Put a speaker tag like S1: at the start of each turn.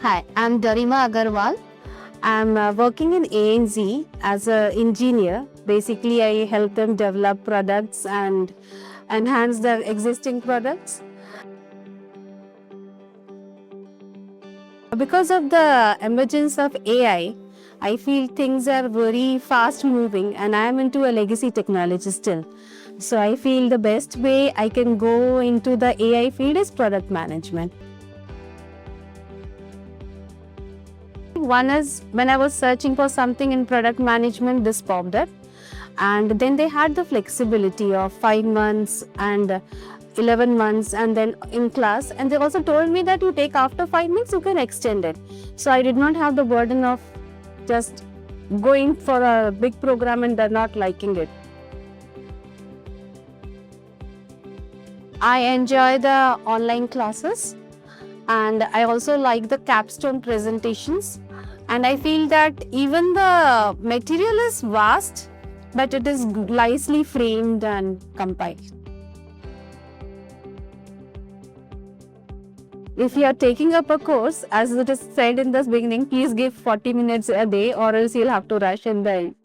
S1: Hi, I'm Garima Agarwal. I'm working in ANZ as an engineer. Basically, I help them develop products and enhance their existing products. Because of the emergence of AI, I feel things are very fast moving and I am into a legacy technology still. So I feel the best way I can go into the AI field is product management. One is when I was searching for something in product management, this popped up. And then they had the flexibility of 5 months and 11 months and then in class. And they also told me that you take after 5 months, you can extend it. So I did not have the burden of just going for a big program and they're not liking it. I enjoy the online classes and I also like the capstone presentations. And I feel that even the material is vast, but it is nicely framed and compiled. If you are taking up a course, as it is said in the beginning, please give 40 minutes a day or else you'll have to rush in the end.